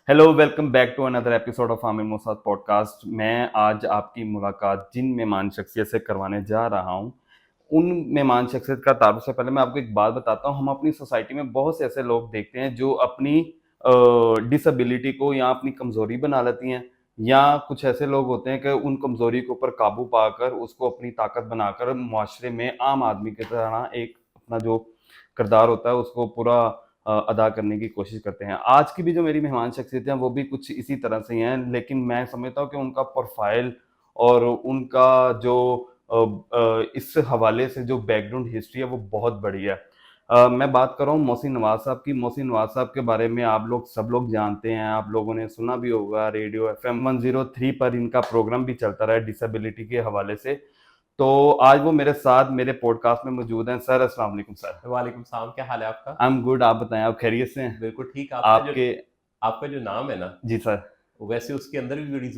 Hello, welcome back to another episode of Aamir Mosad podcast. मैं आज आपकी मुलाकात जिन मेहमान शख्सियत से करवाने जा रहा हूँ, उन मेहमान शख्सियत का तारुफ से पहले मैं आपको एक बात बताता हूँ। हम अपनी सोसाइटी में बहुत से ऐसे लोग देखते हैं जो अपनी डिसेबिलिटी को या अपनी कमज़ोरी बना लेती हैं, या कुछ ऐसे लोग होते हैं कि उन कमज़ोरी के ऊपर काबू पाकर उसको अपनी ताकत बनाकर मुआशरे में आम आदमी की तरह एक अपना जो किरदार होता है उसको पूरा अदा करने की कोशिश करते हैं। आज की भी जो मेरी मेहमान शख्सियत हैं वो भी कुछ इसी तरह से ही हैं, लेकिन मैं समझता हूँ कि उनका प्रोफ़ाइल और उनका जो इस हवाले से जो बैकग्राउंड हिस्ट्री है वो बहुत बड़ी है। मैं बात कर रहा हूँ मोहसिन नवाज़ साहब की। मोहसिन नवाज़ साहब के बारे में आप लोग सब लोग जानते हैं, आप लोगों ने सुना भी होगा। रेडियो एफएम 103 पर इनका प्रोग्राम भी चलता रहा है डिसेबिलिटी के हवाले से। तो आज वो मेरे साथ मेरे पॉडकास्ट में मौजूद हैं। सर, अस्सलाम वालेकुम सर। वालेकुम सलाम, क्या हाल है आपका? आई एम गुड, आप बताएं, आप खैरियत से हैं? बिल्कुल ठीक। आपके आपका जो नाम है ना, जी सर। वैसे उसके अंदर भी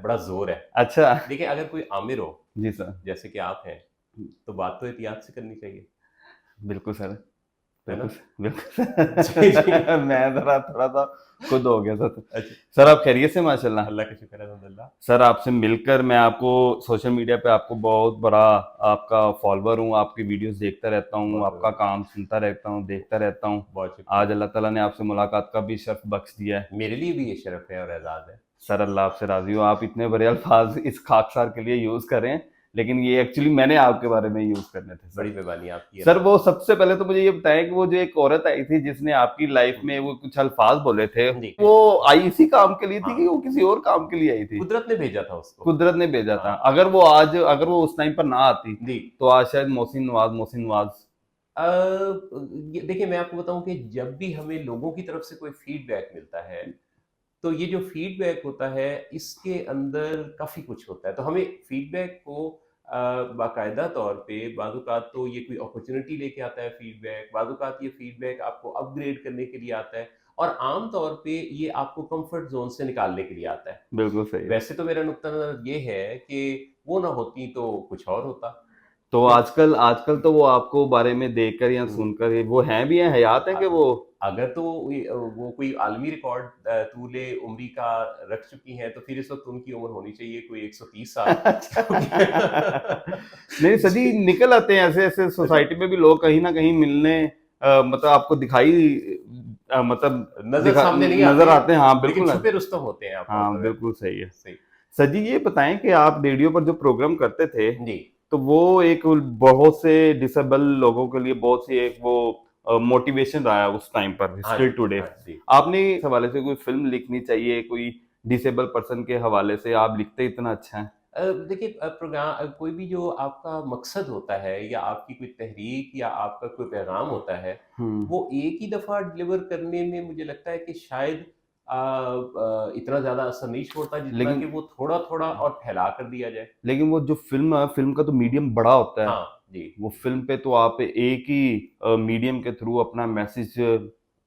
बड़ा जोर है। अच्छा। देखिए, अगर कोई आमिर हो जी सर। जैसे कि आप हैं, तो बात तो एहतियात से करनी चाहिए, बिल्कुल सर। है बिल्कुल ना? बिल्कुल जी जी। सर। मैं ज़रा थोड़ा-सा खुद हो गया था। अच्छा। सर, आप खैरियत से माशाल्लाह? अल्लाह का शुक्र है, अल्हम्दुलिल्लाह। सर, आपसे मिलकर मैं आपको सोशल मीडिया पे आपको बहुत बड़ा आपका फॉलोवर हूँ, आपकी वीडियोज़ देखता रहता हूँ, बहुत आपका बहुत काम सुनता रहता हूँ, देखता रहता हूँ। बहुत शुक्रिया। आज अल्लाह ताला ने आपसे मुलाकात का भी शर्फ़ बख्श दिया है। मेरे लिए भी ये शर्फ है और एजाज है। सर, अल्लाह आपसे राज़ी हो। आप इतने बड़े अल्फ़ाज़ इस खाकसार के लिए यूज़ कर रहे हैं, लेकिन ये एक्चुअली मैंने आपके बारे में यूज़ करने थे सर। बड़ी मेहरबानी आपकी, सर, अल्लाह। वो सबसे पहले तो मुझे ये बताएँ कि वो जो एक औरत आई थी जिसने आपकी लाइफ़ में वो कुछ अल्फ़ाज़ बोले थे, जी। वो आई इसी काम के लिए थी कि हाँ, वो किसी और काम के लिए आई थी? कुदरत ने भेजा था उसको। कुदरत ने भेजा था। हाँ। अगर वो उस टाइम पर ना आती, जी। तो आज शायद मोहसिन नवाज़। अ, ये देखिए, मैं आपको बताऊँ कि जब भी हमें लोगों की तरफ से कोई फीडबैक मिलता है, तो ये जो फीडबैक होता है, इसके अंदर काफ़ी कुछ होता है। तो हमें फीडबैक को बाकायदा तौर पे बाज़-औक़ात तो ये कोई अपॉर्च्युनिटी लेके आता है फीडबैक, बाज़-औक़ात ये फीडबैक आपको अपग्रेड करने के लिए आता है और आम तौर पे ये आपको कम्फ़र्ट ज़ोन से निकालने के लिए आता है। बिल्कुल सही है। वैसे तो मेरा नुक्ता नज़र ये है कि वो ना होती तो कुछ और होता। तो तो आजकल आजकल तो वो आपको बारे में देखकर या हुँ। सुनकर ही वो हैं भी हैं, हयात हैं अ, कि वो? अगर तो वो कोई आलमी रिकॉर्ड तूले उम्री का रख चुकी हैं, तो फिर इस वक़्त उनकी उम्र होनी चाहिए कोई 130 साल। क्योंकि नहीं सर जी, जी, निकल आते हैं ऐसे-ऐसे अच्छा, सोसाइटी में भी लोग कहीं न कहीं मिलने, मतलब आपको दिखाई मतलब नज़र दिखा सामने नहीं नज़र आते, आते हैं। हाँ, लेकिन बिल्कुल है। छुपे रुस्तम होते हैं, आप हाँ, अगर बिल्कुल सही है। सही। सर जी, ये बताएँ कि आप रेडियो पर जो प्रोग्राम करते थे, जी। तो वो एक बहुत से डिसेबल लोगों के लिए बहुत सी एक वो मोटिवेशन रहा है उस टाइम पर, हाँ स्टिल जी, टुडे। हाँ जी। आपने इस हवाले से कोई फ़िल्म लिखनी चाहिए, कोई डिसेबल पर्सन के हवाले से, आप लिखते इतना अच्छा हैं। देखिए, कोई भी जो आपका मकसद होता है या आपकी कोई तहरीक या आपका कोई पैगाम होता है, हुँ। वो एक ही दफ़ा डिलीवर करने में मुझे लगता है कि शायद इतना ज़्यादा असर नहीं छोड़ता जितना लेकिन कि वो थोड़ा-थोड़ा और फैला कर दिया जाए। लेकिन वो जो फ़िल्म है, फ़िल्म का तो मीडियम बड़ा होता है। हाँ, जी। वो फ़िल्म पे तो आप एक ही मीडियम के थ्रू अपना मैसेज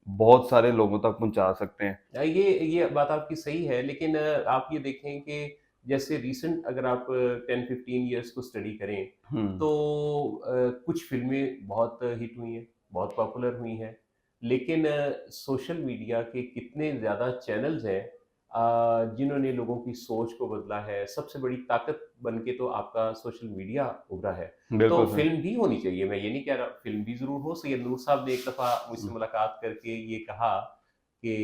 बहुत सारे लोगों तक पहुँचा सकते हैं। ये बात आपकी सही है, लेकिन आप ये देखें कि जैसे रीसेंट अगर आप 10-15 इयर्स को स्टडी करें, हुँ। तो कुछ फ़िल्में बहुत हिट हुई हैं, बहुत पॉपुलर हुई हैं। लेकिन सोशल मीडिया के कितने ज़्यादा चैनल्स हैं जिन्होंने लोगों की सोच को बदला है। सबसे बड़ी ताकत बन के तो आपका सोशल मीडिया उभरा है। तो बिल्कुल सर। फ़िल्म भी होनी चाहिए, मैं ये नहीं कह रहा, फ़िल्म भी ज़रूर हो। सैयद नूर साहब ने एक दफ़ा मुझसे मुलाकात करके ये कहा कि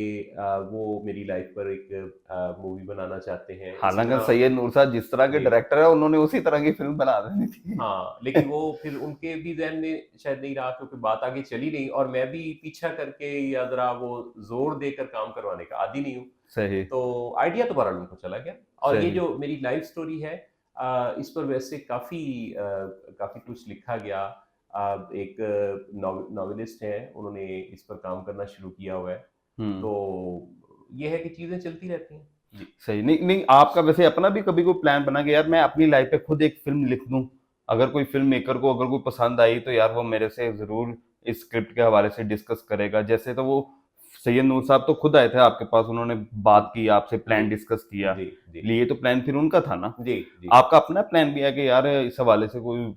वो मेरी लाइफ पर एक मूवी बनाना चाहते हैं। इसी हालाँकि तरह सैयद नूरशाह जिस तरह के जी, डायरेक्टर हैं, उन्होंने उसी तरह की फ़िल्म बना देनी थी। हाँ, लेकिन वो फिर उनके भी ज़हन में शायद नहीं रहा, क्योंकि बात आगे चली नहीं और मैं भी पीछा करके या ज़रा वो ज़ोर देकर काम करवाने का आदी नहीं हूँ। सही, तो आइडिया तो बहरहाल उनको चला गया और ये सही। जो मेरी लाइफ़ स्टोरी है, इस पर वैसे काफ़ी कुछ लिखा गया। एक नॉवेलिस्ट हैं, उन्होंने इस पर काम करना शुरू किया हुआ है। हुँ। तो ये है कि चीज़ें चलती रहती हैं। जी। सही। नहीं, नहीं, आपका वैसे अपना भी कभी कोई प्लान बना कि यार मैं अपनी लाइफ़ पे खुद एक फ़िल्म लिख दूँ? अगर कोई फ़िल्म मेकर को अगर कोई पसंद आई तो यार वो मेरे से ज़रूर इस स्क्रिप्ट के हवाले से डिस्कस करेगा। जैसे तो वो सैयद नूर साहब तो खुद आए थे आपके पास, उन्होंने हुँ, बात की, आपसे जी, प्लान डिस्कस किया। जी, जी, लिए तो प्लान फिर उनका था ना? जी, जी। आपका अपना प्लान भी है कि यार इस हवाले से कोई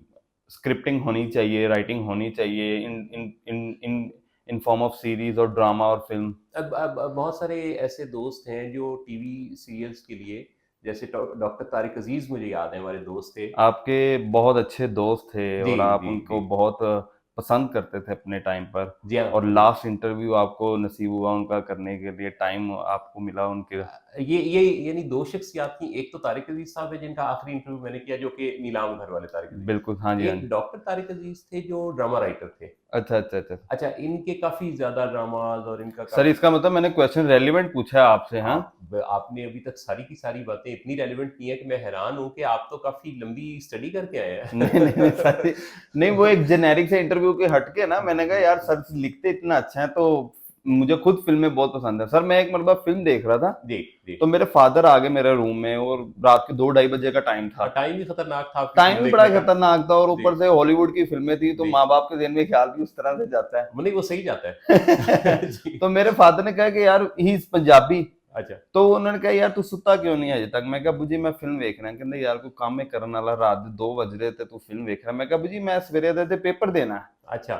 स्क्रिप्टिंग होनी चाहिए, राइटिंग होनी चाहिए, इन इन इन इन इन फॉर्म ऑफ सीरीज और ड्रामा और फिल्म? अब बहुत सारे ऐसे दोस्त हैं जो टीवी सीरियल्स के लिए, जैसे डॉक्टर तारिक अजीज, मुझे याद है, हमारे दोस्त थे। आपके बहुत अच्छे दोस्त थे जी और आप जी उनको जी। बहुत पसंद करते थे अपने टाइम पर, जी हाँ और जी हाँ। लास्ट इंटरव्यू आपको नसीब हुआ उनका करने के लिए, टाइम आपको मिला उनके। ये यानी दो शख्सियात थी। एक तो तारिक अजीज साहब है जिनका आखिरी इंटरव्यू मैंने किया, जो कि नीलाम घर वाले तारिक अजीज। बिल्कुल, हाँ जी, हाँ एक जी। डॉक्टर तारिक अजीज थे जो ड्रामा राइटर थे। अच्छा, अच्छा, अच्छा। अच्छा, इनके काफी ज्यादा ड्रामाज और इनका सर, काफी। इसका मतलब मैंने क्वेश्चन रेलेवेंट पूछा है आपसे, हाँ? आपने अभी तक सारी की सारी बातें इतनी रेलेवेंट की हैं कि मैं हैरान हूं कि आप तो काफी लंबी स्टडी करके आए नहीं, नहीं, नहीं सर, नहीं, वो एक जेनेरिक से इंटरव्यू के हटके ना, मैंने कहा यार हैं। सर लिखते इतना अच्छा है, तो मुझे खुद फिल्में बहुत पसंद है। सर, मैं एक मरतबा फिल्म देख रहा था, जी जी। तो मेरे फादर आ गए मेरे रूम में, और रात के 2 ढाई बजे का टाइम था। और टाइम भी खतरनाक था आपकी टाइम फिल्म भी बड़ा देखने का। खतरनाक था, और जी ऊपर से हॉलीवुड की फिल्में थी, तो जी। माँ बाप के ज़हन में ख्याल भी उस तरह से जाता है। नहीं, वो सही जाता है। जी। तो मेरे फादर ने कहा कि यार ही इज पंजाबी। अच्छा। तो उन्होंने कहा यार तू सुता क्यों नहीं है अजे तक? मैं कहा बुजी मैं फिल्म वेख रहा। कहते यार कोई काम में करने वाला, रात दे 2 बज रहे थे, तू फिल्म वेख रहा। मैं कहा बुजी मैं सवेरे दे पेपर देना है। अच्छा।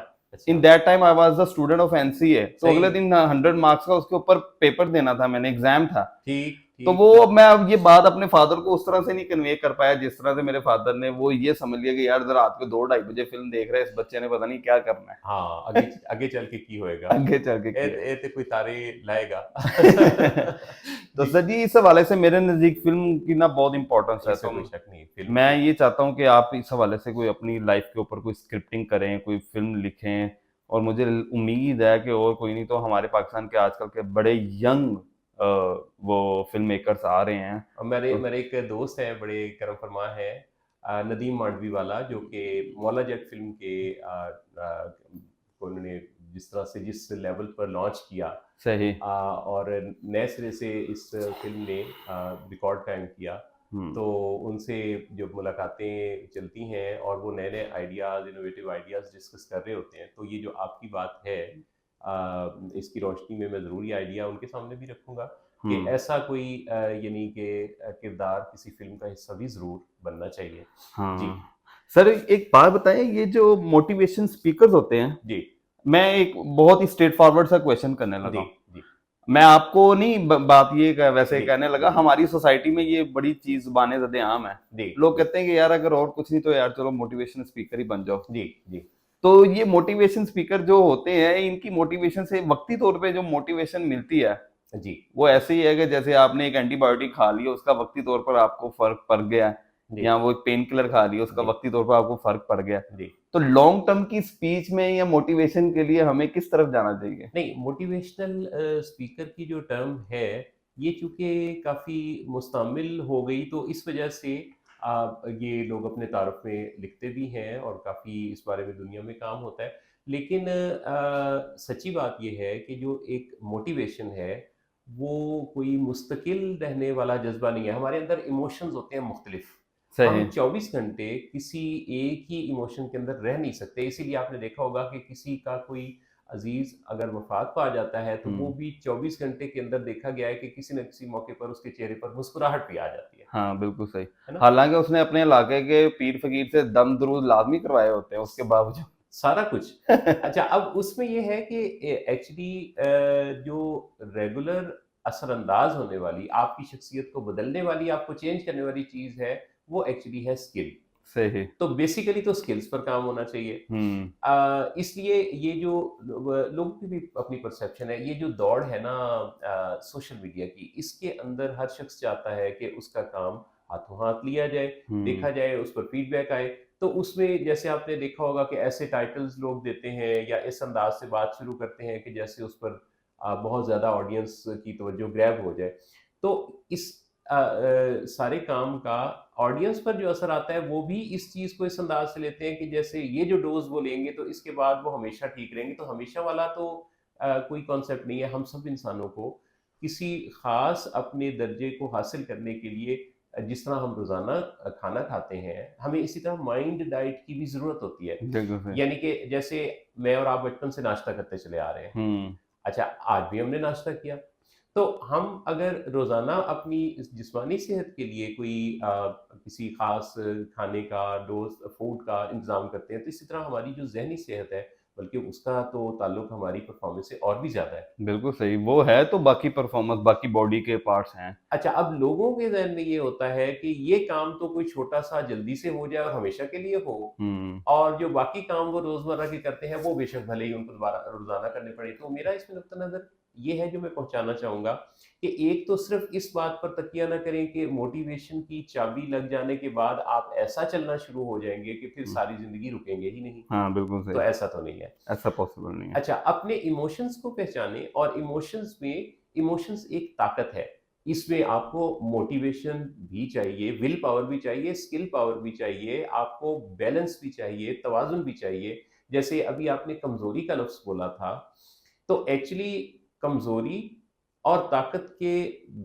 इन अच्छा। That time I was the student of NCA, तो सही। अगले दिन 100 मार्क्स का उसके ऊपर पेपर देना था, मैंने एग्जाम था। ठीक तो ठीक वो ठीक। अब मैं अब ये बात अपने फादर को उस तरह से नहीं कन्वे कर पाया जिस तरह से मेरे फादर ने, वो ये समझ लिया कि यार रात को 2 ढाई बजे फिल्म देख रहे हैं, इस बच्चे ने पता नहीं क्या करना हाँ, आगे आगे चल के की होएगा। है। आगे चल के ए किया। ए ते कोई तारे लाएगा। तो जी। सर जी, इस हवाले से मेरे नजदीक फिल्म की ना बहुत इंपॉर्टेंस है, इसमें तो कोई शक नहीं, फिल्म मैं की। ये चाहता हूँ कि आप इस हवाले से कोई अपनी लाइफ के ऊपर कोई स्क्रिप्टिंग करें, कोई फिल्म लिखें। और मुझे उम्मीद है कि और कोई नहीं तो हमारे पाकिस्तान के आजकल के बड़े यंग वो फिल्म मेकर्स आ रहे हैं। और मेरे तो मेरे एक दोस्त हैं, बड़े करम फरमा हैं, नदीम मांडवी वाला, जो कि मौला जट फिल्म के को उन्होंने जिस तरह से जिस लेवल पर लॉन्च किया, सही। और नए सिरे से इस फिल्म ने रिकॉर्ड कायम किया। हम्म। तो उनसे जो मुलाकातें चलती हैं और वो नए नए आइडियाज़, इनोवेटिव आइडियाज़ डिस्कस कर रहे होते हैं, तो ये जो आपकी बात है, इसकी रोशनी में मैं ज़रूर ये आइडिया उनके सामने भी रखूँगा कि हम्म। ऐसा कोई यानी कि किरदार किसी फिल्म का हिस्सा भी ज़रूर बनना चाहिए। जी हाँ सर, एक बात बताएं, ये जो मोटिवेशन स्पीकर्स होते हैं, जी मैं एक बहुत ही स्ट्रेट फॉरवर्ड सा क्वेश्चन करने लगा जी हूँ। जी मैं आपको नहीं बात ये वैसे जी कहने लगा, जी हमारी सोसाइटी में ये बड़ी चीज जुबाने ज़दे आम है। जी लोग जी कहते हैं कि यार अगर और कुछ नहीं तो यार चलो मोटिवेशन स्पीकर ही बन जाओ। जी जी तो ये मोटिवेशन स्पीकर जो होते हैं, इनकी मोटिवेशन से वक्ती तौर पे जो मोटिवेशन मिलती है, जी वो ऐसे ही है कि जैसे आपने एक एंटीबायोटिक खा लिया, उसका वक्ती तौर पर आपको फर्क पड़ गया, जी या वो पेन किलर खा लिया, उसका जी वक्ती तौर पर आपको फर्क पड़ गया। जी। तो लॉन्ग टर्म की स्पीच में या मोटिवेशन के लिए हमें किस तरफ जाना चाहिए? नहीं, मोटिवेशनल स्पीकर की जो टर्म है, ये चूंकि काफ़ी मुस्तमिल हो गई, तो इस वजह से ये लोग अपने तारुफ में लिखते भी हैं और काफ़ी इस बारे में दुनिया में काम होता है। लेकिन सच्ची बात ये है कि जो एक मोटिवेशन है, वो कोई मुस्तकिल रहने वाला जज्बा नहीं है। हमारे अंदर इमोशंस होते हैं मुख्तलिफ। हम सही। 24 घंटे किसी एक ही इमोशन के अंदर रह नहीं सकते। इसीलिए आपने देखा होगा कि किसी का कोई अजीज अगर वफात पा जाता है, तो वो हम्म। भी 24 घंटे के अंदर देखा गया है कि किसी न किसी मौके पर उसके चेहरे पर मुस्कुराहट भी आ जाती हाँ, बिल्कुल सही। है ना? हालांकि उसने अपने इलाके के पीर फकीर से दम दरूद लाजमी करवाए होते हैं उसके बावजूद। सारा कुछ। अच्छा, अब उसमें ये है कि एक्चुअली जो रेगुलर असरअंदाज होने वाली, आपकी शख्सियत को बदलने वाली, आपको चेंज करने वाली चीज़ है, वो एक्चुअली है स्किल। सही। तो बेसिकली तो स्किल्स पर काम होना चाहिए। हम्म। इसलिए ये जो लोगों की भी अपनी परसेप्शन है, ये जो दौड़ है ना सोशल मीडिया की, इसके अंदर हर शख्स चाहता है कि उसका काम हाथों हाथ लिया जाए, हम्म। देखा जाए, उस पर फीडबैक आए। तो उसमें जैसे आपने देखा होगा कि ऐसे टाइटल्स लोग देते हैं या इस अंदाज से बात शुरू करते हैं कि जैसे उस पर बहुत ज़्यादा ऑडियंस की तवज्जो ग्रैब हो जाए। तो इस सारे काम का ऑडियंस पर जो असर आता है, वो भी इस चीज़ को इस अंदाज से लेते हैं कि जैसे ये जो डोज वो लेंगे तो इसके बाद वो हमेशा ठीक रहेंगे। तो हमेशा वाला तो कोई कॉन्सेप्ट नहीं है। हम सब इंसानों को किसी खास अपने दर्जे को हासिल करने के लिए, जिस तरह हम रोज़ाना खाना खाते हैं, हमें इसी तरह माइंड डाइट की भी ज़रूरत होती है। बिल्कुल सही। यानी कि जैसे मैं और आप बचपन से नाश्ता करते चले आ रहे हैं। हम्म। अच्छा, आज भी हमने नाश्ता किया। तो हम अगर रोज़ाना अपनी इस जिस्मानी सेहत के लिए कोई किसी ख़ास खाने का, डोज़ फूड का इंतज़ाम करते हैं, तो इसी तरह हमारी जो ज़हनी सेहत है, बल्कि उसका तो ताल्लुक हमारी परफॉर्मेंस से और भी ज़्यादा है। बिल्कुल सही, वो है तो बाकी परफॉर्मेंस, बाकी बॉडी के पार्ट्स हैं। अच्छा, अब लोगों के ज़हन में ये होता है कि ये काम तो कोई छोटा-सा जल्दी से हो जाए और हमेशा के लिए हो, हुँ, और जो बाकी काम वो रोज़मर्रा के करते हैं, वो बेशक भले ही उनको दोबारा रोज़ाना करने पड़े। तो मेरा इसमें नुक्ता नज़र ये है जो मैं पहुँचाना चाहूँगा कि एक तो सिर्फ़ इस बात पर तकिया ना करें कि मोटिवेशन की चाबी लग जाने के बाद आप ऐसा चलना शुरू हो जाएँगे कि फिर हुँ। सारी ज़िंदगी रुकेंगे ही नहीं, हाँ, बिल्कुल तो सही। ऐसा तो नहीं है। ऐसा पॉसिबल नहीं है। अच्छा, अपने इमोशंस को पहचानें, और इमोशंस एक ताकत है। इसमें आपको मोटिवेशन भी चाहिए, विल पावर भी चाहिए, स्किल पावर भी चाहिए, आपको बैलेंस भी चाहिए, तवाज़ुन भी चाहिए। जैसे अभी आपने कमज़ोरी का लफ्ज़ बोला था, तो एक्चुअली कमज़ोरी और ताकत के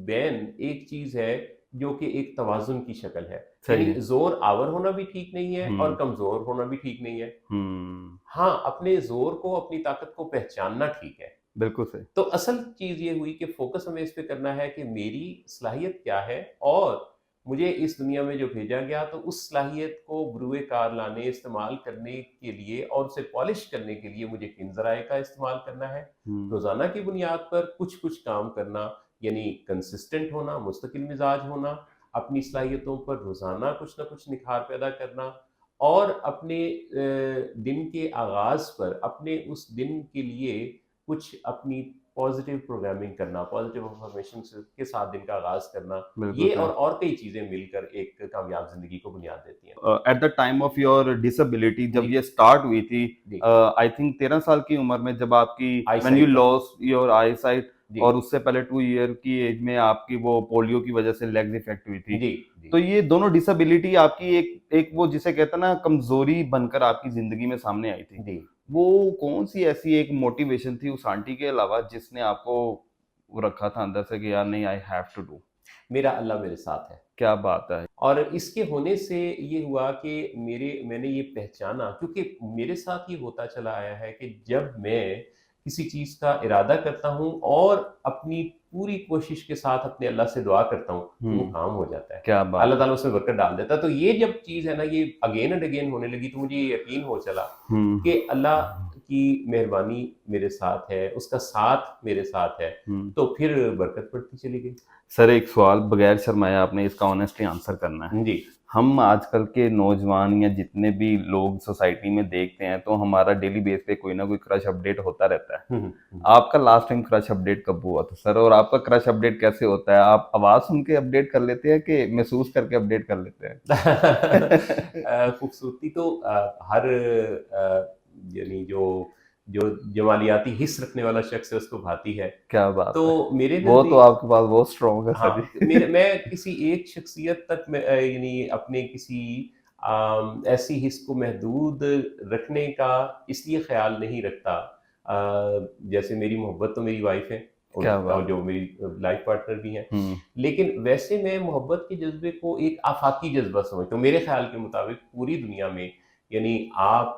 बैन एक चीज़ है जो कि एक तवाज़ुन की शक्ल है। सही यानी है। ज़ोर आवर होना भी ठीक नहीं है और हुँ, कमज़ोर होना भी ठीक नहीं है। हुँ। हाँ, अपने ज़ोर को, अपनी ताकत को पहचानना ठीक है। बिल्कुल सही। तो असल चीज़ ये हुई कि फ़ोकस हमें इस पे करना है कि मेरी सलाहियत क्या है, और मुझे इस दुनिया में जो भेजा गया, तो उस सलाहियत को बरूए कार लाने, इस्तेमाल करने के लिए और उसे पॉलिश करने के लिए मुझे किन ज़राए का इस्तेमाल करना है। हुँ, रोज़ाना की बुनियाद पर कुछ-कुछ काम करना, यानी कंसिस्टेंट होना, मुस्तकिल मिज़ाज होना, अपनी सलाहियतों पर रोज़ाना कुछ न कुछ निखार पैदा करना, और अपने दिन के आगाज़ पर अपने उस दिन के लिए कुछ अपनी पॉजिटिव प्रोग्रामिंग करना, पॉजिटिव अफ़र्मेशन के साथ दिन का आगाज़ करना, बिल्कुल ये सही। और कई चीज़ें मिलकर एक कामयाब ज़िंदगी को बुनियाद देती हैं। At the time of your disability जब जी, ये स्टार्ट हुई थी, जी। आई थिंक 13 साल की उम्र में, जब आपकी व्हेन यू आईसाइट पर। लॉस्ट योर आईसाइट, जी, और उससे पहले 2 ईयर की एज में आपकी वो पोलियो की वजह से लेग्स इफेक्ट हुई थी। जी, जी, तो ये दोनों डिसेबिलिटी आपकी एक एक वो जिसे कहते हैं ना कमजोरी बनकर आपकी जिंदगी में सामने आई थी। जी। वो कौन सी ऐसी एक मोटिवेशन थी उस आंटी के अलावा जिसने आपको वो रखा था अंदर से कि यार नहीं, आई हैव टू डू? मेरा अल्लाह मेरे साथ है। क्या बात है! और इसके होने से ये हुआ कि मैंने ये पहचाना, क्योंकि मेरे साथ ये होता चला आया है कि जब मैं किसी चीज़ का इरादा करता हूँ और अपनी पूरी कोशिश के साथ अपने अल्लाह से दुआ करता हूँ, तो वो हुँ, काम हो जाता है। क्या बात अल्लाह है! ताला उसमें बरकत डाल देता है। तो ये जब चीज़ है ना, ये अगेन एंड अगेन होने लगी, तो मुझे ये यकीन हो चला हुँ, कि अल्लाह की मेहरबानी मेरे साथ है, उसका साथ मेरे साथ है, हुँ। तो फिर बरकत बढ़ती चली गई। सर एक सवाल बगैर शर्माए आपने इसका ऑनेस्टली आंसर करना है। जी। हम आजकल के नौजवान या जितने भी लोग सोसाइटी में देखते हैं तो हमारा डेली बेस पे कोई ना कोई क्रश अपडेट होता रहता है। हुँ, हुँ, हुँ। आपका लास्ट टाइम क्रश अपडेट कब हुआ था सर? और आपका क्रश अपडेट कैसे होता है? आप आवाज़ सुन के अपडेट कर लेते हैं कि महसूस करके अपडेट कर लेते हैं? खूबसूरती तो हर यानी जो जो जमालियाती हिस्स रखने वाला शख्स है उसको भाती है। क्या बात तो है! मेरे वो तो नज़दीक, आपके पास बहुत स्ट्रॉन्ग है सर हाँ, जी। मैं किसी एक शख्सियत तक मैं यानी अपने किसी ऐसी हिस्स को महदूद रखने का इसलिए ख़्याल नहीं रखता। जैसे मेरी मोहब्बत तो मेरी वाइफ़ है, क्या और बात है! जो मेरी लाइफ़ पार्टनर भी हैं। हुँ, लेकिन वैसे मैं मोहब्बत के जज़्बे को एक आफ़ाक़ी जज़्बा समझता हूँ। मेरे ख़्याल के मुताबिक पूरी दुनिया में, यानी आप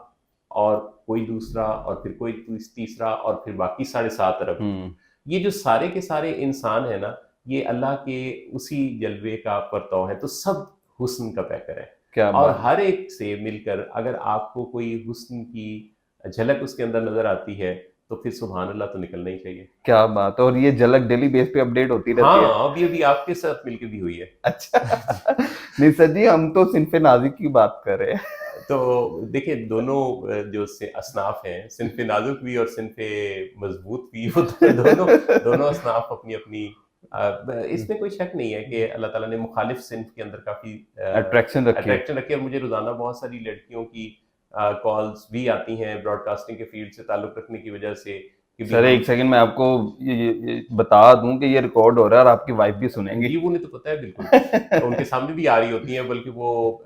और कोई दूसरा और फिर कोई तीसरा और फिर बाकी साढ़े 7 अरब, हुँ, ये जो सारे के सारे इंसान हैं ना, ये अल्लाह के उसी जलवे का परतौ है, तो सब हुस्न का पैकर है। क्या और बात है! हर एक से मिलकर अगर आपको कोई हुस्न की झलक उसके अंदर नज़र आती है, तो फिर सुभान अल्लाह तो निकलना ही चाहिए। क्या बात है! और ये झलक डेली बेस पे अपडेट होती रहती है? हाँ, अभी-अभी आपके साथ मिलके भी हुई है। अच्छा। नहीं सर जी, हम तो सिन्फ़े नाज़िक की बात कर रहे हैं। तो देखिए, दोनों जो से असनाफ़ हैं, सिन्फ़े नाज़ुक भी और सिन्फ़े मज़बूत भी, वो दोनों दोनों असनाफ़ अपनी-अपनी ब इसमें कोई शक नहीं है कि अल्लाह ताला ने मुख़ालिफ़ सिन्फ़ के अंदर काफ़ी अट्रैक्शन रखी है। अट्रैक्शन रखी है, और मुझे रोज़ाना बहुत सारी लड़कियों की कॉल्स भी आती हैं ब्रॉडकास्टिंग के फ़ील्ड से ताल्लुक़ रखने की वजह से, कि भी सर हम। एक सेकंड मैं आपको ये बता दूँ कि ये रिकॉर्ड हो रहा है और आपकी वाइफ़ भी सुनेंगी। जी, उन्हें तो पता है बिल्कुल। उनके सामने भी आ रही होती हैं, बल्कि वो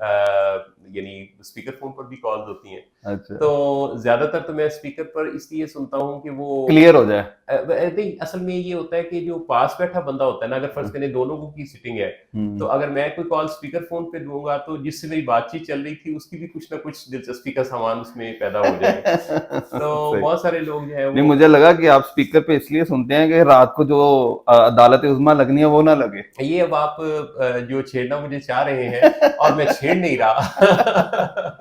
यानी स्पीकर फ़ोन पर भी कॉल्स होती हैं। अच्छा, तो ज़्यादातर तो मैं स्पीकर पर इसलिए सुनता हूँ कि वो क्लियर हो जाए। नहीं, असल में ये होता है कि जो पास बैठा बंदा होता है ना, अगर फ़र्ज़ करें 2 लोगों की सिटिंग है, तो हुँ। अगर मैं कोई कॉल स्पीकर फ़ोन पे दूँगा, तो जिससे मेरी बातचीत चल रही थी, उसकी भी कुछ ना कुछ दिलचस्पी का सामान उसमें पैदा हो जाए। तो सही। बहुत सारे लोग जो हैं नहीं वो, मुझे लगा कि आप स्पीकर पे इसलिए सुनते हैं कि रात को जो अदालत-ए-उज़्मा लगनी है वो ना लगे। ये अब आप जो छेड़ना मुझे चाह रहे हैं और मैं छेड़ नहीं रहा।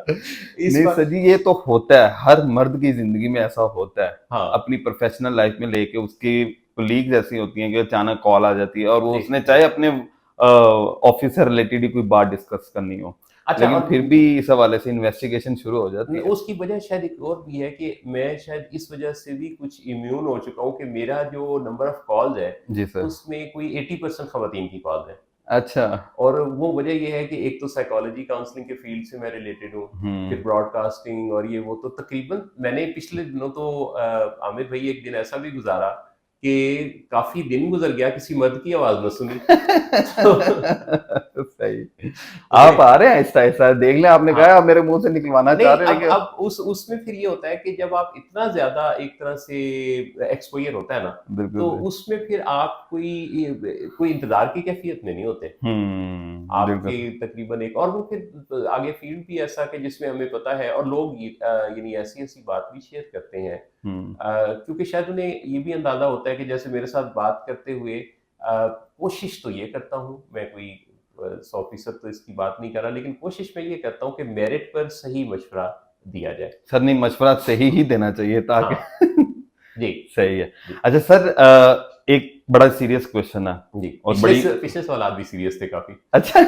इस नहीं बार सर जी, ये तो होता है, हर मर्द की जिंदगी में ऐसा होता है। हाँ अपनी प्रोफेशनल लाइफ में लेके उसकी कोलीग्स ऐसी होती हैं कि अचानक कॉल आ जाती है और वो जी उसने जी। चाहे अपने ऑफिस से रिलेटेड ही कोई बात डिस्कस करनी हो, अच्छा लेकिन और फिर भी इस हवाले से इन्वेस्टिगेशन शुरू हो जाती है। उसकी वजह शायद एक और भी है कि मैं शायद इस वजह से भी कुछ इम्यून हो चुका हूँ कि मेरा जो नंबर ऑफ कॉल्स है जी सर। उसमें कोई 80% खवातीन की कॉल्स हैं। अच्छा। और वो वजह ये है कि एक तो साइकोलॉजी काउंसलिंग के फील्ड से मैं रिलेटेड हूँ, फिर हम्म। ब्रॉडकास्टिंग और ये वो, तो तकरीबन मैंने पिछले दिनों तो आमिर भाई एक दिन ऐसा भी गुजारा कि काफी दिन गुजर गया किसी मर्द की आवाज न सुनी। तो सही। तो आप बड़े आ रहे हैं आहिस्ता आहिस्ता, देख लें, आपने कहा हाँ आप मेरे मुंह से निकलवाना चाह नहीं, रहे हैं, लेकिन अब उस उसमें फिर ये होता है कि जब आप इतना ज़्यादा एक तरह से एक्सपोज़र होता है ना, बिल्कुल तो सही। उसमें फिर आप कोई इंतज़ार की कैफ़ियत में नहीं होते। बिल्कुल आपके सही। तकरीबन एक और वो फिर आगे फ़ील्ड भी ऐसा कि जिसमें हमें पता है और लोग यानी ऐसी-ऐसी बात भी शेयर करते हैं। हम्म। क्योंकि शायद उन्हें ये भी अंदाज़ा होता है कि जैसे मेरे साथ बात करते हुए कोशिश तो ये करता हूँ, मैं कोई 100% तो इसकी बात नहीं कर रहा, लेकिन कोशिश मैं ये करता हूँ कि मेरिट पर सही मशवरा दिया जाए। सर नहीं, मशवरा सही ही देना चाहिए ताकि हाँ, जी, जी, सही है। जी, अच्छा सर, एक बड़ा सीरियस क्वेश्चन है जी। और बड़ी पिछले सवालात भी सीरियस थे काफ़ी। अच्छा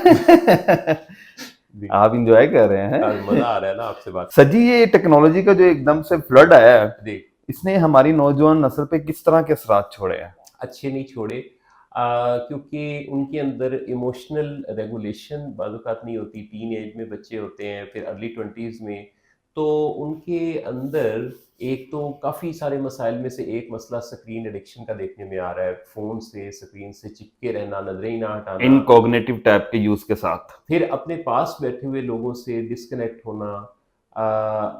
जी, आप इंजॉय कर रहे आज हैं। मज़ा आ रहा है ना आपसे बात सर करके। जी, ये टेक्नोलॉजी का जो एकदम से फ्लड आया है, जी। इसने हमारी नौजवान नस्ल पे किस तरह के असरात छोड़े हैं? अच्छे नहीं छोड़े, क्योंकि उनके अंदर इमोशनल रेगुलेशन बाज़ औक़ात नहीं होती। टीन एज में बच्चे होते हैं, फिर अर्ली 20s में, तो उनके अंदर एक तो काफ़ी सारे मसाइल में से एक मसला स्क्रीन एडिक्शन का देखने में आ रहा है। फ़ोन से, स्क्रीन से चिपके रहना, नज़रें ही ना हटाना, इनकॉग्निटिव टैब के यूज के साथ। फिर अपने पास बैठे हुए लोगों से डिस्कनेक्ट होना,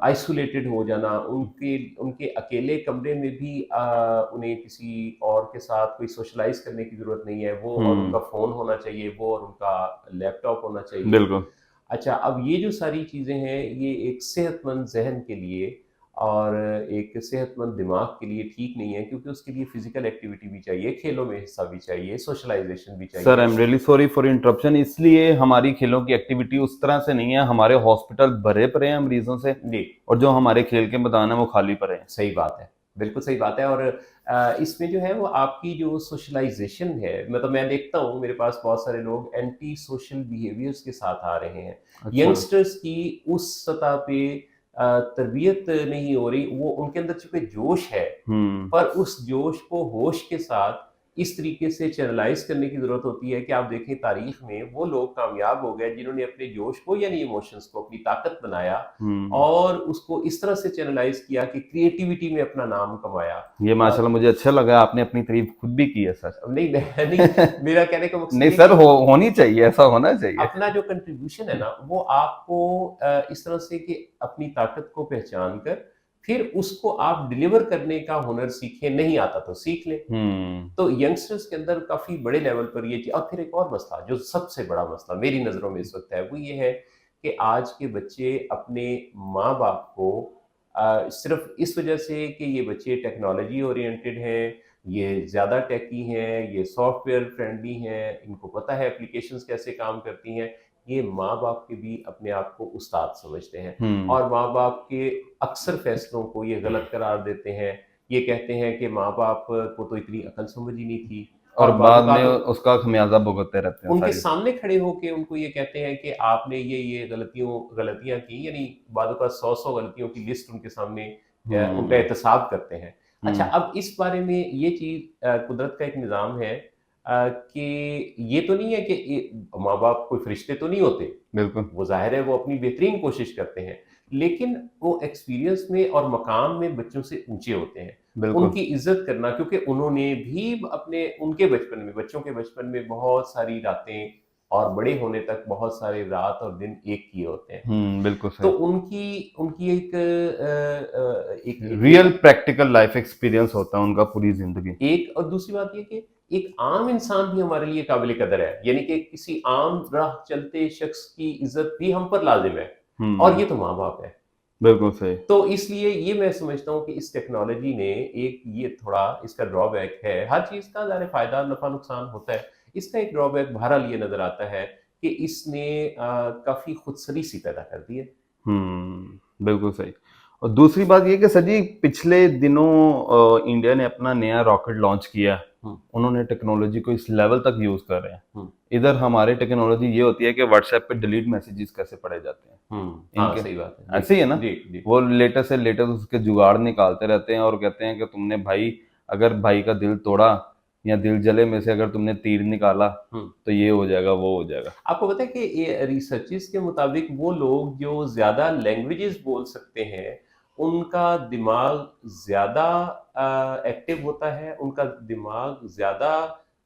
आइसोलेटेड हो जाना, उनके उनके अकेले कमरे में भी उन्हें किसी और के साथ कोई सोशलाइज़ करने की ज़रूरत नहीं है, वो और उनका हम्म। फ़ोन होना चाहिए, वो और उनका लैपटॉप होना चाहिए। बिल्कुल। अच्छा, अब ये जो सारी चीज़ें हैं, ये एक सेहतमंद ज़हन के लिए और एक सेहतमंद दिमाग के लिए ठीक नहीं है, क्योंकि उसके लिए फ़िज़िकल एक्टिविटी भी चाहिए, खेलों में हिस्सा भी चाहिए, सोशलाइज़ेशन भी सर आई चाहिए। Am really sorry for interruption, इसलिए हमारी खेलों की एक्टिविटी उस तरह से नहीं है, हमारे हॉस्पिटल भरे पड़े हैं मरीजों से जी। और जो हमारे खेल के मैदान है वो खाली पड़े हैं। सही बात है, बिल्कुल सही बात है। और इसमें जो है वो आपकी जो सोशलाइज़ेशन है, मतलब मैं देखता हूँ मेरे पास बहुत सारे लोग एंटी सोशल बिहेवियर्स के साथ आ रहे हैं। अच्छा। यंगस्टर्स की उस सतह पे तरबियत नहीं हो रही, वो उनके अंदर चूँकि जोश है, हम्म। पर उस जोश को होश के साथ इस तरीके से चैनलाइज़ करने की ज़रूरत होती है कि आप देखें तारीख़ में वो लोग कामयाब हो गए जिन्होंने अपने जोश को यानी इमोशंस को अपनी ताकत बनाया हम्म। और उसको इस तरह से चैनलाइज़ किया कि क्रिएटिविटी में अपना नाम कमाया। ये माशाल्लाह मुझे अच्छा लगा, आपने अपनी तारीफ खुद भी की है सर। नहीं मैं नहीं, मेरा कहने का मकसद नहीं ये है सर, कि होनी चाहिए, ऐसा होना चाहिए। अपना जो कंट्रीब्यूशन है ना, वो आपको इस तरह से कि अपनी ताकत को पहचान कर फिर उसको आप डिलीवर करने का हुनर सीखें, नहीं आता तो सीख लें। हम्म। तो यंगस्टर्स के अंदर काफ़ी बड़े लेवल पर ये चीज़। और फिर एक और मसला जो सबसे बड़ा मसला मेरी नज़रों में इस वक़्त है, वो ये है कि आज के बच्चे अपने माँ-बाप को सिर्फ़ इस वजह से कि ये बच्चे टेक्नोलॉजी ओरिएंटेड हैं, ये ज़्यादा टेकी हैं, ये सॉफ्टवेयर फ्रेंडली हैं, इनको पता है एप्लीकेशंस कैसे काम करती हैं, ये माँ-बाप के भी अपने आप को उस्ताद समझते हैं हम्म। और माँ-बाप के अक्सर फ़ैसलों को ये गलत करार देते हैं। ये कहते हैं कि माँ-बाप को तो इतनी अकल समझ ही नहीं थी और और बाद में बाज़-औक़ात उसका खमियाजा भुगतते रहते हैं उनके सारी। सामने खड़े होके उनको ये कहते हैं कि आपने ये गलतियाँ की, यानी बाज़-औक़ात 100-100 गलतियों की लिस्ट उनके सामने उनका हम्म। एहतसाब करते हैं। अच्छा, हम्म। अब इस बारे में ये चीज़ कुदरत का एक निज़ाम है कि ये तो नहीं है कि माँ-बाप कोई फ़रिश्ते तो नहीं होते। बिल्कुल। वो ज़ाहिर है वो अपनी बेहतरीन कोशिश करते हैं, लेकिन वो एक्सपीरियंस में और मकाम में बच्चों से ऊँचे होते हैं। बिल्कुल। उनकी इज़्ज़त करना, क्योंकि उन्होंने भी अपने उनके बचपन में, बच्चों के बचपन में बहुत सारी रातें और बड़े होने तक बहुत सारे रात और दिन एक किए होते हैं। बिल्कुल तो सही। उनकी उनकी एक एक रियल प्रैक्टिकल लाइफ एक्सपीरियंस होता है उनका पूरी जिंदगी। एक और दूसरी बात ये कि एक आम इंसान भी हमारे लिए काबिल कदर है, यानी कि किसी आम राह चलते शख्स की इज्जत भी हम पर लाजिम है और हम्म। ये तो माँ बाप है। बिल्कुल सही। तो इसलिए ये मैं समझता हूँ कि इस टेक्नोलॉजी ने एक ये थोड़ा इसका ड्रॉबैक है। हर चीज़ का ज़ाहिर है फ़ायदा नफ़ा नुकसान होता है। इसका एक ड्रॉबैक बहरहाल ये नज़र आता है कि इसने काफ़ी खुदसरी सी पैदा कर दी है। बिल्कुल सही। और दूसरी बात ये कि सर जी पिछले दिनों इंडिया ने अपना नया रॉकेट लॉन्च किया है। हम्म, उन्होंने टेक्नोलॉजी को इस लेवल तक यूज कर रहे हैं। हम्म, इधर हमारे टेक्नोलॉजी ये होती है कि व्हाट्सएप पे डिलीट मैसेजेस कैसे पढ़े जाते हैं हाँ इनके, सही बात है जी। ऐसे ही है ना। जी जी। वो लेटेस्ट से लेटेस्ट उसके जुगाड़ निकालते रहते हैं और कहते हैं कि तुमने भाई अगर भाई का दिल तोड़ा या दिल जले में से अगर तुमने तीर निकाला हम्म। तो ये हो जाएगा वो हो जाएगा। आपको पता है कि ये रिसर्चेस के मुताबिक वो लोग जो ज़्यादा लैंग्वेजेस बोल सकते हैं, उनका दिमाग ज़्यादा एक्टिव होता है, उनका दिमाग ज़्यादा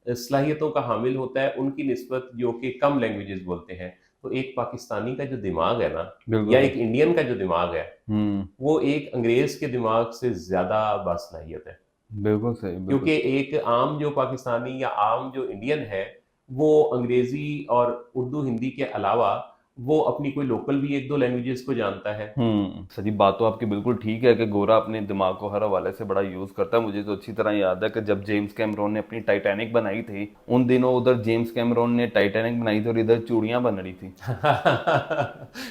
सलाहियतों का हामिल होता है उनकी निस्बत जो कि कम लैंग्वेजेस बोलते हैं। तो एक पाकिस्तानी का जो दिमाग है ना, बिल्कुल या सही। एक इंडियन का जो दिमाग है, हम्म। वो एक अंग्रेज़ के दिमाग से ज़्यादा बासलाहियत है। बिल्कुल सही बिल्कुल क्योंकि सही। एक आम जो पाकिस्तानी या आम जो इंडियन है, वो अंग्रेजी और उर्दू हिंदी के अलावा वो अपनी कोई लोकल भी एक दो लैंग्वेजेस को जानता है। सही बात तो आपकी बिल्कुल ठीक है कि गोरा अपने दिमाग को हर हवाले से बड़ा यूज करता है। मुझे तो अच्छी तरह याद है कि जब जेम्स कैमरॉन ने अपनी टाइटैनिक बनाई थी उन दिनों उधर जेम्स कैमरॉन ने टाइटैनिक बनाई थी और इधर चूड़ियां बन रही थी।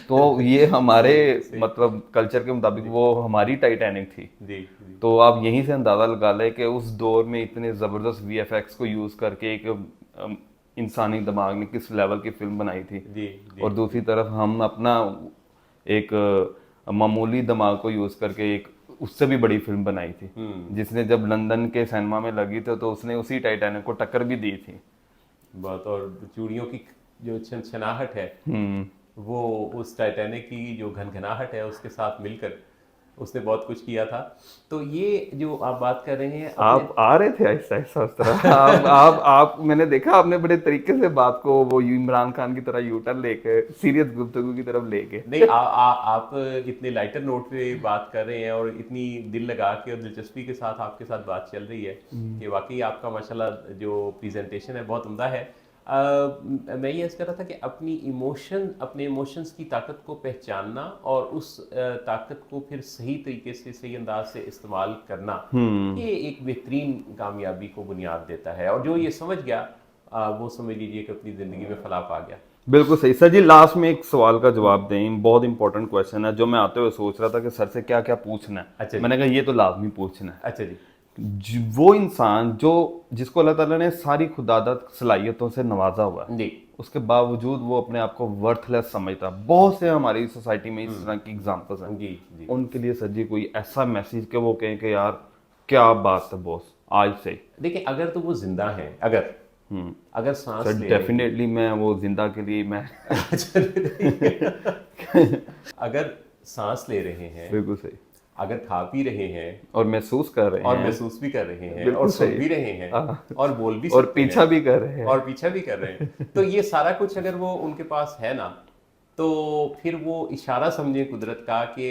तो ये हमारे सही सही। मतलब कल्चर के मुताबिक जी वो हमारी टाइटैनिक थी। जी जी तो आप यहीं से अंदाजा लगा लें कि उस दौर में इतने ज़बरदस्त वीएफएक्स को यूज़ करके एक इंसानी दिमाग ने किस लेवल की फिल्म बनाई थी। जी जी और दूसरी जी। तरफ हम अपना एक मामूली दिमाग को यूज़ करके एक उससे भी बड़ी फिल्म बनाई थी हम्म। जिसने जब लंदन के सिनेमा में लगी थी तो उसने उसी टाइटैनिक को टक्कर भी दी थी। बात और चूड़ियों की जो छनछनाहट है, हम्म। वो उस टाइटैनिक की जो घनघनाहट है उसके साथ मिलकर उसने बहुत कुछ किया था। तो ये जो आप बात कर रहे हैं अपने आप आ रहे थे ऐसा ऐसा उस तरह आप मैंने देखा आपने बड़े तरीके से बात को वो इमरान खान की तरह यूटर्न लेके सीरियस गुफ्तगू की तरफ लेके नहीं आप इतने लाइटर नोट पे बात कर रहे हैं और इतनी दिल लगा के और दिलचस्पी के साथ आपके साथ बात चल रही है कि वाकई आपका माशाल्लाह जो प्रेजेंटेशन है बहुत उम्दा है। मैं ये अर्ज कर रहा था कि अपने इमोशंस की ताकत को पहचानना और उस ताकत को फिर सही तरीके से सही अंदाज से इस्तेमाल करना, ये एक बेहतरीन कामयाबी को बुनियाद देता है। और जो ये समझ गया, वो समझ लीजिए कि अपनी ज़िंदगी में फलाह पा गया। बिल्कुल सही। सर जी लास्ट में एक सवाल का जवाब दें, बहुत इंपॉर्टेंट क्वेश्चन है जो मैं आते हुए सोच रहा था कि सर से क्या क्या पूछना है। अच्छा जी। मैंने कहा ये तो लाजमी पूछना है। अच्छा जी। वो इंसान जो जिसको अल्लाह ताला ने सारी खुदादत सलाहियतों से नवाजा हुआ है जी। उसके बावजूद वो अपने आप को वर्थलेस समझता है। बहुत से हमारी सोसाइटी में इस तरह की एग्जांपल्स हैं। जी जी। उनके लिए सर जी कोई ऐसा मैसेज कि वो कहें कि यार क्या बात है बॉस आज से। देखिए, अगर तो वो जिंदा हैं, अगर सांस सर ले रहे हैं। डेफिनेटली मैं वो जिंदा के लिए मैं अच्छा, नहीं। अगर सांस ले रहे हैं, बिल्कुल सही। अगर खा पी रहे हैं और महसूस कर रहे और हैं। महसूस भी कर रहे हैं और बिल्कुल सुन सही। भी रहे हैं हाँ। और बोल भी और सकते पीछा हैं भी कर रहे हैं। और पीछा भी कर रहे हैं, तो ये सारा कुछ अगर वो उनके पास है ना, तो फिर वो इशारा समझे कुदरत का कि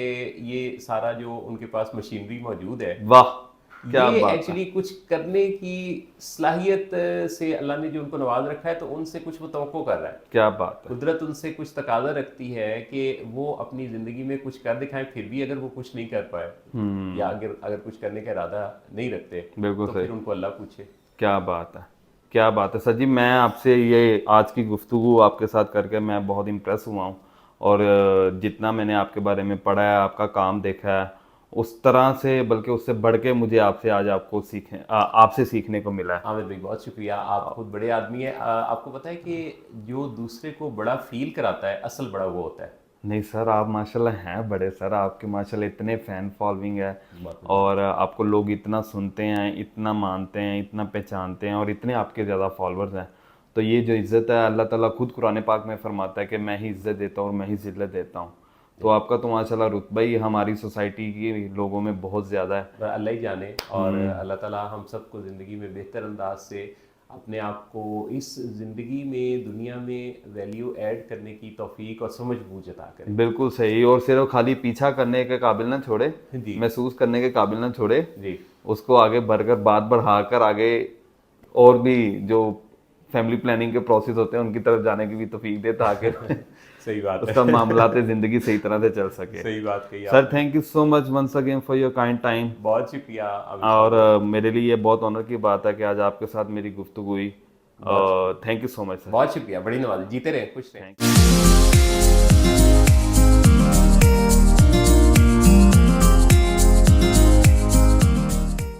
ये सारा जो उनके पास मशीनरी मौजूद है, वाह क्या ये बात है। एक्चुअली कुछ करने की सलाहियत से अल्लाह ने जो उनको नवाज रखा है, तो उनसे कुछ वो तवक्को कर रहा है। क्या बात है। कुदरत उनसे कुछ तकाजा रखती है कि वो अपनी ज़िंदगी में कुछ कर दिखाएं, फिर भी अगर वो कुछ नहीं कर पाए या अगर अगर कुछ करने का इरादा नहीं रखते, बिल्कुल तो सही। फिर उनको अल्लाह पूछे। क्या बात है। क्या बात है सर जी। मैं आपसे ये आज की गुफ्तगू आपके साथ करके मैं बहुत इम्प्रेस हुआ हूँ। और जितना मैंने आपके बारे में पढ़ा है आपका काम देखा है उस तरह से बल्कि उससे बढ़ के मुझे आपसे आज आपसे सीखने को मिला है। आमिर भाई, बहुत शुक्रिया। आप खुद बड़े आदमी हैं। आपको पता है कि जो दूसरे को बड़ा फील कराता है, असल बड़ा वो होता है। नहीं सर आप माशाल्लाह हैं बड़े। सर आपके माशाल्लाह इतने फैन फॉलोइंग है बात और आपको लोग इतना सुनते हैं इतना मानते हैं इतना पहचानते हैं और इतने आपके ज़्यादा फॉलोअर्स हैं। तो ये जो इज़्ज़त है अल्लाह ताला खुद कुरान पाक में फरमाता है कि मैं ही इज़्ज़त देता हूँ और मैं ही ज़िल्लत देता हूँ। तो आपका तो माशाल्लाह रुतबा ही हमारी सोसाइटी के लोगों में बहुत ज़्यादा है। अल्लाह ही जाने। और अल्लाह ताला हम सबको ज़िंदगी में बेहतर अंदाज से अपने आप को इस ज़िंदगी में दुनिया में वैल्यू ऐड करने की तौफीक और समझ बूझ अता करे। बिल्कुल सही। और सिर्फ खाली पीछा करने के काबिल ना छोड़े, जी महसूस करने के काबिल ना छोड़े, जी। उसको आगे बढ़कर बात बढ़ाकर आगे और भी जो फैमिली प्लानिंग के प्रोसेस होते हैं उनकी तरफ जाने की भी तौफीक दे ताकि सही बात उसका है। मामलात ज़िंदगी सही तरह से चल सके। सही बात कही सर आपने। Thank you so much once again for your kind time. बहुत शुक्रिया आमिर और साहब। मेरे लिए ये बहुत ऑनर की बात है कि आज आपके साथ मेरी गुफ्तगू हुई बहुत thank you so much sir. बहुत शुक्रिया, बड़ी नवाज़ी, जीते रहें, खुश रहें। Thank you.